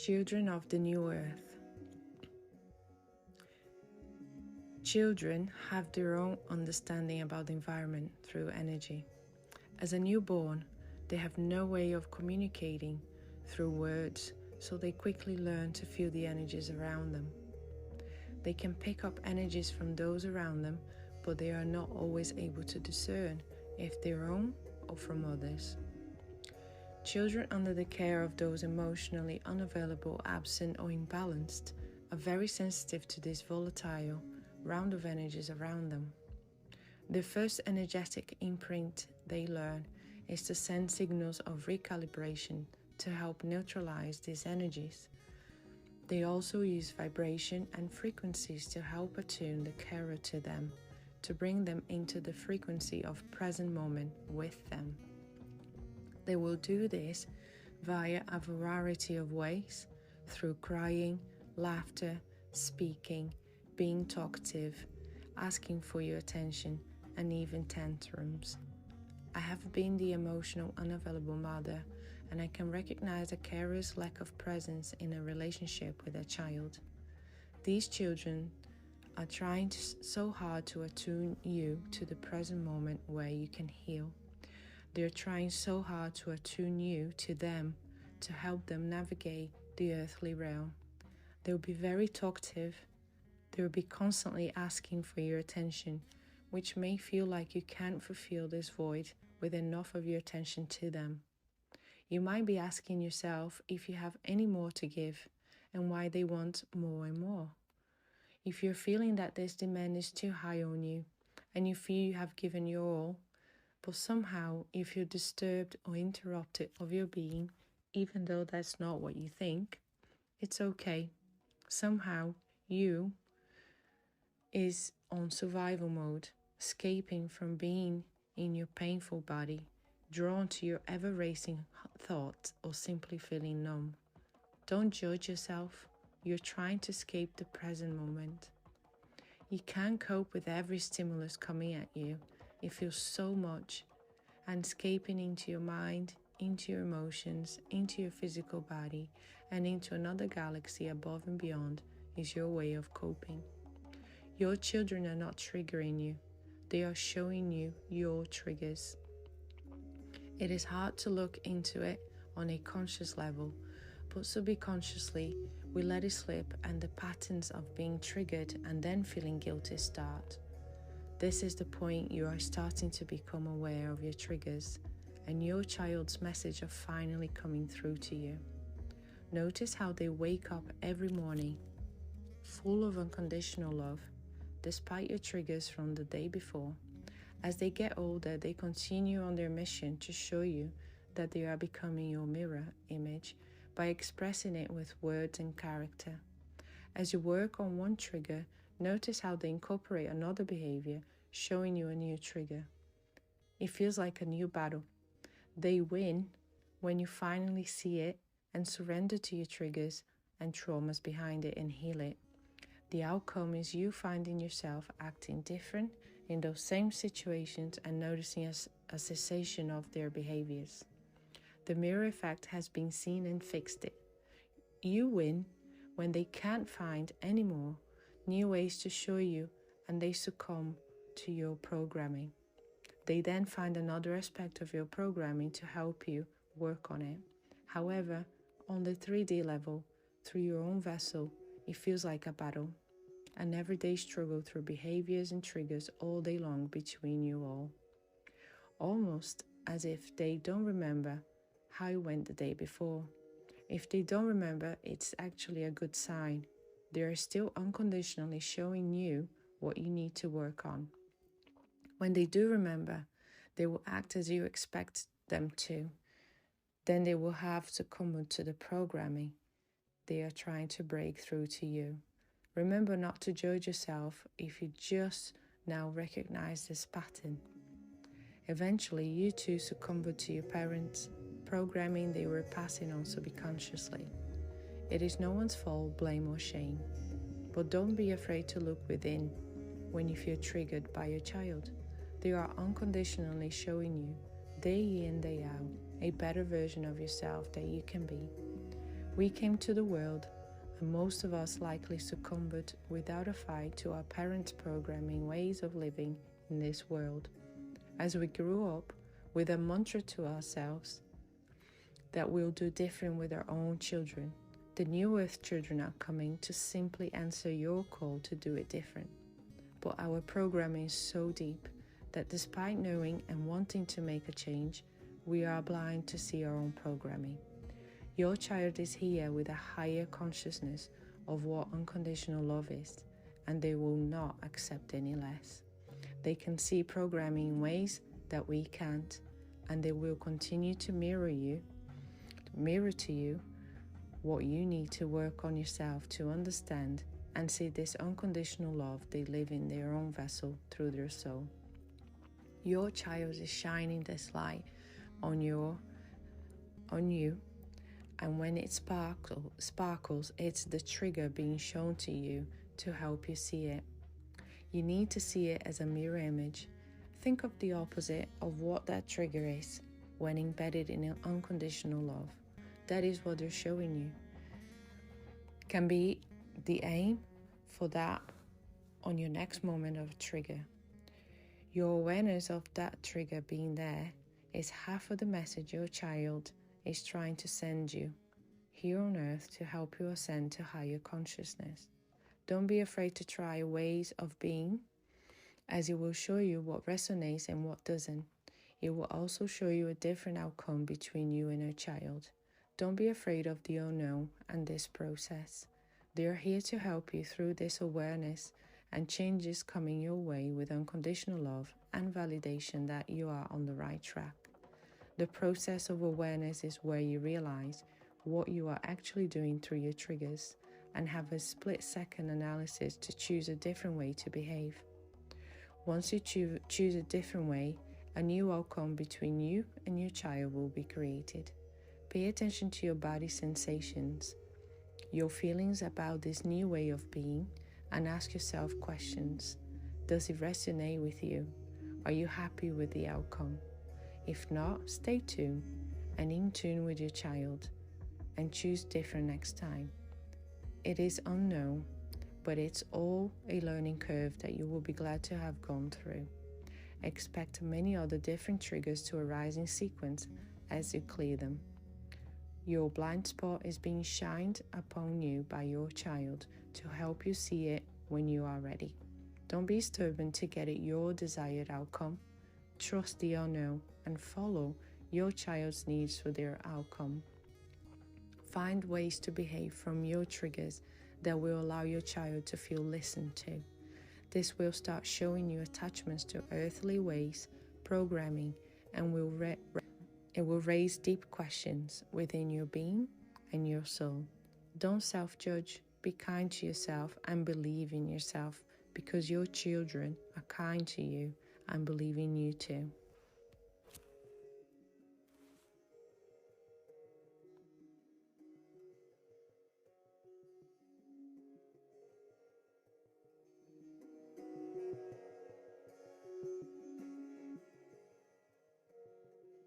Children of the New Earth. Children have their own understanding about the environment through energy. As a newborn, they have no way of communicating through words, so they quickly learn to feel the energies around them. They can pick up energies from those around them, but they are not always able to discern if their own or from others. Children under the care of those emotionally unavailable, absent or imbalanced are very sensitive to this volatile round of energies around them. The first energetic imprint they learn is to send signals of recalibration to help neutralize these energies. They also use vibration and frequencies to help attune the carer to them, to bring them into the frequency of present moment with them. They will do this via a variety of ways, through crying, laughter, speaking, being talkative, asking for your attention, and even tantrums. I have been the emotional unavailable mother, and I can recognize a carer's lack of presence in a relationship with a child. These children are trying so hard to attune you to the present moment where you can heal. They're trying so hard to attune you to them, to help them navigate the earthly realm. They'll be very talkative. They'll be constantly asking for your attention, which may feel like you can't fulfill this void with enough of your attention to them. You might be asking yourself if you have any more to give and why they want more and more. If you're feeling that this demand is too high on you and you feel you have given your all, but somehow you feel disturbed or interrupted of your being, even though that's not what you think, it's okay. Somehow you is on survival mode, escaping from being in your painful body, drawn to your ever-racing thoughts, or simply feeling numb. Don't judge yourself. You're trying to escape the present moment. You can't cope with every stimulus coming at you. It feels so much, and escaping into your mind, into your emotions, into your physical body, and into another galaxy above and beyond is your way of coping. Your children are not triggering you. They are showing you your triggers. It is hard to look into it on a conscious level, but subconsciously we let it slip, and the patterns of being triggered and then feeling guilty start. This is the point you are starting to become aware of your triggers, and your child's message are finally coming through to you. Notice how they wake up every morning, full of unconditional love, despite your triggers from the day before. As they get older, they continue on their mission to show you that they are becoming your mirror image by expressing it with words and character. As you work on one trigger, notice how they incorporate another behavior, showing you a new trigger. It feels like a new battle. They win when you finally see it and surrender to your triggers and traumas behind it and heal it. The outcome is you finding yourself acting different in those same situations and noticing a cessation of their behaviors. The mirror effect has been seen and fixed it. You win when they can't find any more new ways to show you, and they succumb to your programming. They then find another aspect of your programming to help you work on it. However, on the 3D level, through your own vessel, it feels like a battle, an everyday struggle through behaviors and triggers all day long between you all. Almost as if they don't remember how it went the day before. If they don't remember, it's actually a good sign. They are still unconditionally showing you what you need to work on. When they do remember, they will act as you expect them to. Then they will have succumbed to the programming they are trying to break through to you. Remember not to judge yourself if you just now recognize this pattern. Eventually, you too succumbed to your parents' programming they were passing on subconsciously. It is no one's fault, blame, or shame. But don't be afraid to look within when you feel triggered by your child. They are unconditionally showing you, day in, day out, a better version of yourself that you can be. We came to the world, and most of us likely succumbed without a fight to our parents' programming ways of living in this world. As we grew up with a mantra to ourselves that we'll do different with our own children, the new earth children are coming to simply answer your call to do it different. But our programming is so deep that despite knowing and wanting to make a change, we are blind to see our own programming. Your child is here with a higher consciousness of what unconditional love is, and they will not accept any less. They can see programming in ways that we can't, and they will continue to mirror to you what you need to work on yourself to understand and see this unconditional love they live in their own vessel through their soul. Your child is shining this light on you, and when it sparkles, it's the trigger being shown to you to help you see it. You need to see it as a mirror image. Think of the opposite of what that trigger is when embedded in an unconditional love. That is what they're showing you. Can be the aim for that on your next moment of trigger. Your awareness of that trigger being there is half of the message your child is trying to send you here on earth to help you ascend to higher consciousness. Don't be afraid to try ways of being, as it will show you what resonates and what doesn't. It will also show you a different outcome between you and your child. Don't be afraid of the unknown and this process. They are here to help you through this awareness and changes coming your way with unconditional love and validation that you are on the right track. The process of awareness is where you realize what you are actually doing through your triggers and have a split-second analysis to choose a different way to behave. Once you choose a different way, a new outcome between you and your child will be created. Pay attention to your body sensations, your feelings about this new way of being, and ask yourself questions. Does it resonate with you? Are you happy with the outcome? If not, stay tuned and in tune with your child and choose different next time. It is unknown, but it's all a learning curve that you will be glad to have gone through. Expect many other different triggers to arise in sequence as you clear them. Your blind spot is being shined upon you by your child to help you see it when you are ready. Don't be stubborn to get it your desired outcome. Trust the unknown and follow your child's needs for their outcome. Find ways to behave from your triggers that will allow your child to feel listened to. This will start showing you attachments to earthly ways, programming, and it will raise deep questions within your being and your soul. Don't self-judge. Be kind to yourself and believe in yourself, because your children are kind to you and believe in you too.